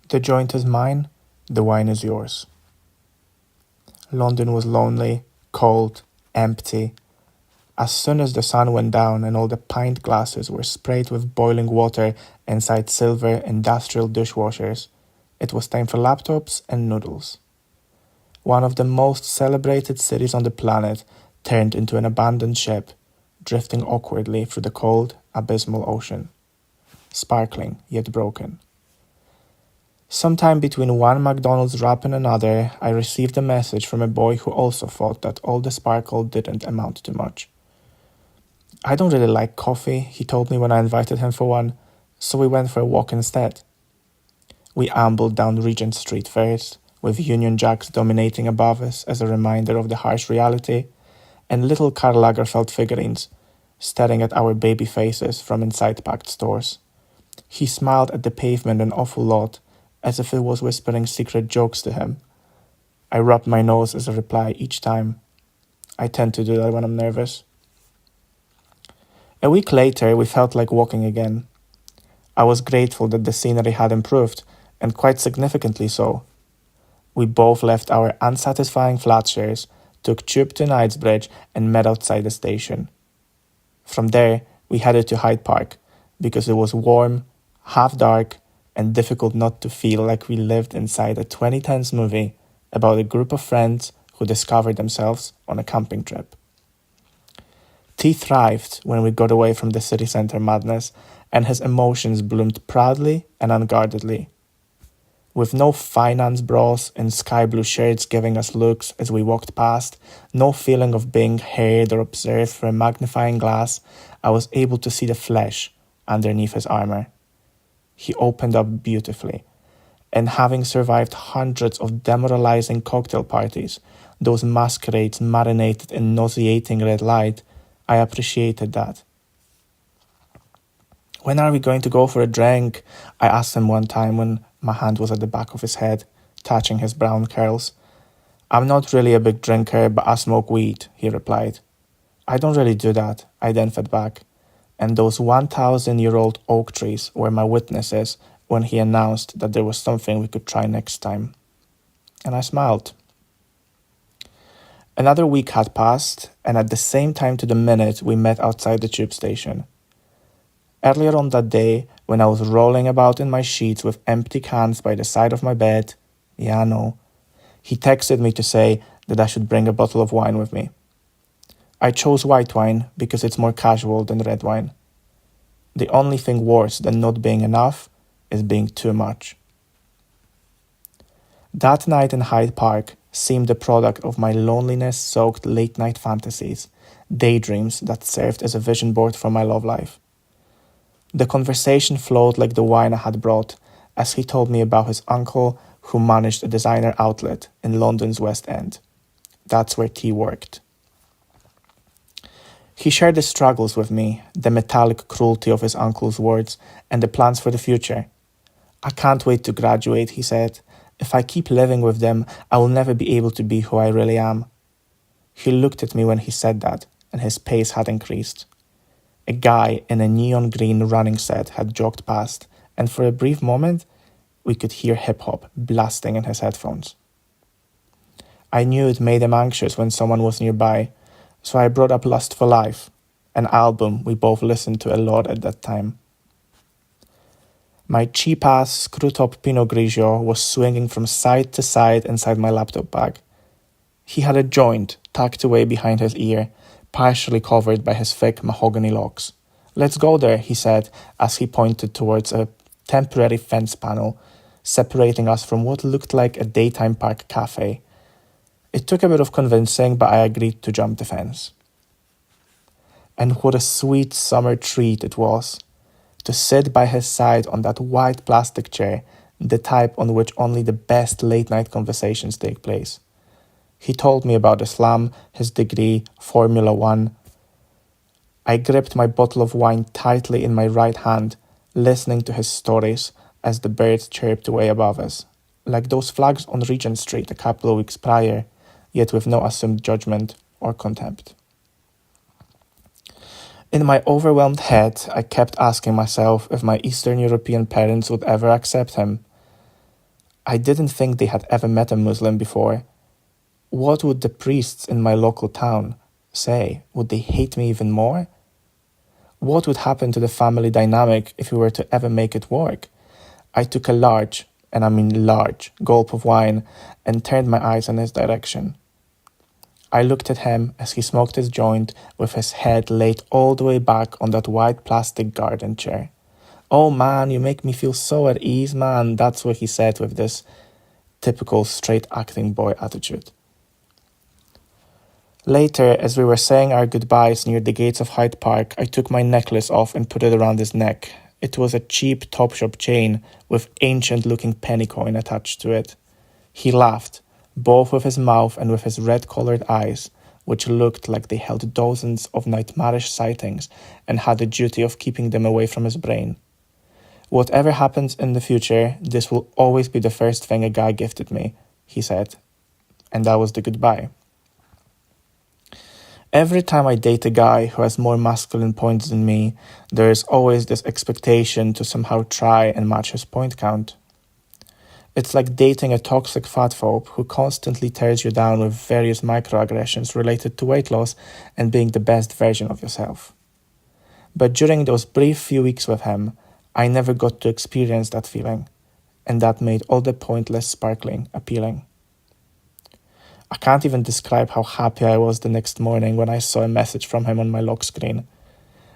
The joint is mine, the wine is yours. London was lonely, cold, empty. As soon as the sun went down and all the pint glasses were sprayed with boiling water inside silver industrial dishwashers, it was time for laptops and noodles. One of the most celebrated cities on the planet turned into an abandoned ship, drifting awkwardly through the cold, abysmal ocean. Sparkling, yet broken. Sometime between one McDonald's wrap and another, I received a message from a boy who also thought that all the sparkle didn't amount to much. I don't really like coffee, he told me when I invited him for one, so we went for a walk instead. We ambled down Regent Street first, with Union Jacks dominating above us as a reminder of the harsh reality, and little Karl Lagerfeld figurines staring at our baby faces from inside packed stores. He smiled at the pavement an awful lot, as if it was whispering secret jokes to him. I rubbed my nose as a reply each time. I tend to do that when I'm nervous. A week later, we felt like walking again. I was grateful that the scenery had improved, and quite significantly so. We both left our unsatisfying flat shares, took tube to Knightsbridge, and met outside the station. From there, we headed to Hyde Park, because it was warm, half dark, and difficult not to feel like we lived inside a 2010s movie about a group of friends who discovered themselves on a camping trip. T thrived when we got away from the city centre madness, and his emotions bloomed proudly and unguardedly. With no finance bros in sky blue shirts giving us looks as we walked past, no feeling of being heard or observed through a magnifying glass, I was able to see the flesh underneath his armour. He opened up beautifully, and having survived hundreds of demoralizing cocktail parties, those masquerades marinated in nauseating red light, I appreciated that. "When are we going to go for a drink?" I asked him one time when my hand was at the back of his head, touching his brown curls. "I'm not really a big drinker, but I smoke weed," he replied. "I don't really do that," I then fed back. And those 1,000-year-old oak trees were my witnesses when he announced that there was something we could try next time. And I smiled. Another week had passed, and at the same time to the minute we met outside the tube station. Earlier on that day, when I was rolling about in my sheets with empty cans by the side of my bed, yeah, I know, he texted me to say that I should bring a bottle of wine with me. I chose white wine because it's more casual than red wine. The only thing worse than not being enough is being too much. That night in Hyde Park seemed the product of my loneliness-soaked late-night fantasies, daydreams that served as a vision board for my love life. The conversation flowed like the wine I had brought, as he told me about his uncle who managed a designer outlet in London's West End. That's where T worked. He shared the struggles with me, the metallic cruelty of his uncle's words, and the plans for the future. "I can't wait to graduate," he said. "If I keep living with them, I will never be able to be who I really am." He looked at me when he said that, and his pace had increased. A guy in a neon green running set had jogged past, and for a brief moment, we could hear hip-hop blasting in his headphones. I knew it made him anxious when someone was nearby, so I brought up Lust for Life, an album we both listened to a lot at that time. My cheap-ass screw-top Pinot Grigio was swinging from side to side inside my laptop bag. He had a joint tucked away behind his ear, partially covered by his thick mahogany locks. "Let's go there," he said, as he pointed towards a temporary fence panel, separating us from what looked like a daytime park cafe. It took a bit of convincing, but I agreed to jump the fence. And what a sweet summer treat it was, to sit by his side on that white plastic chair, the type on which only the best late-night conversations take place. He told me about Islam, his degree, Formula One. I gripped my bottle of wine tightly in my right hand, listening to his stories as the birds chirped away above us, like those flags on Regent Street a couple of weeks prior, yet with no assumed judgment or contempt. In my overwhelmed head, I kept asking myself if my Eastern European parents would ever accept him. I didn't think they had ever met a Muslim before. What would the priests in my local town say? Would they hate me even more? What would happen to the family dynamic if we were to ever make it work? I took a large, and I mean large, gulp of wine and turned my eyes in his direction. I looked at him as he smoked his joint with his head laid all the way back on that white plastic garden chair. "Oh man, you make me feel so at ease, man," that's what he said with this typical straight acting boy attitude. Later, as we were saying our goodbyes near the gates of Hyde Park, I took my necklace off and put it around his neck. It was a cheap Topshop chain with ancient-looking penny coin attached to it. He laughed, both with his mouth and with his red-colored eyes, which looked like they held dozens of nightmarish sightings and had the duty of keeping them away from his brain. "Whatever happens in the future, this will always be the first thing a guy gifted me," he said. And that was the goodbye. Every time I date a guy who has more masculine points than me, there is always this expectation to somehow try and match his point count. It's like dating a toxic fatphobe who constantly tears you down with various microaggressions related to weight loss and being the best version of yourself. But during those brief few weeks with him, I never got to experience that feeling, and that made all the pointless sparkling appealing. I can't even describe how happy I was the next morning when I saw a message from him on my lock screen.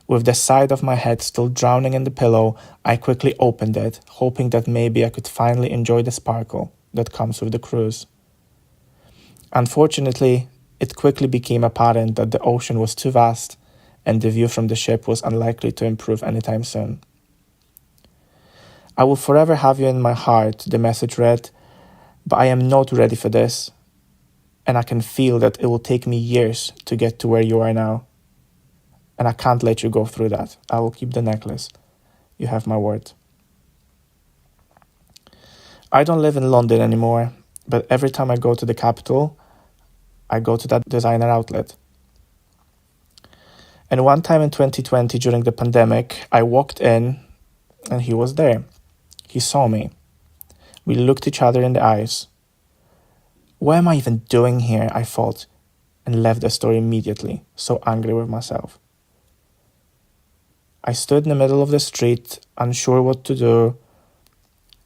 With the side of my head still drowning in the pillow, I quickly opened it, hoping that maybe I could finally enjoy the sparkle that comes with the cruise. Unfortunately, it quickly became apparent that the ocean was too vast and the view from the ship was unlikely to improve anytime soon. "I will forever have you in my heart," the message read, "but I am not ready for this. And I can feel that it will take me years to get to where you are now. And I can't let you go through that. I will keep the necklace. You have my word." I don't live in London anymore, but every time I go to the capital, I go to that designer outlet. And one time in 2020 during the pandemic, I walked in and he was there. He saw me. We looked each other in the eyes. What am I even doing here, I thought, and left the store immediately, so angry with myself. I stood in the middle of the street, unsure what to do,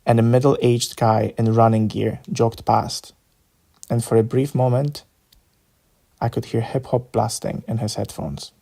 and a middle-aged guy in running gear jogged past, and for a brief moment, I could hear hip-hop blasting in his headphones.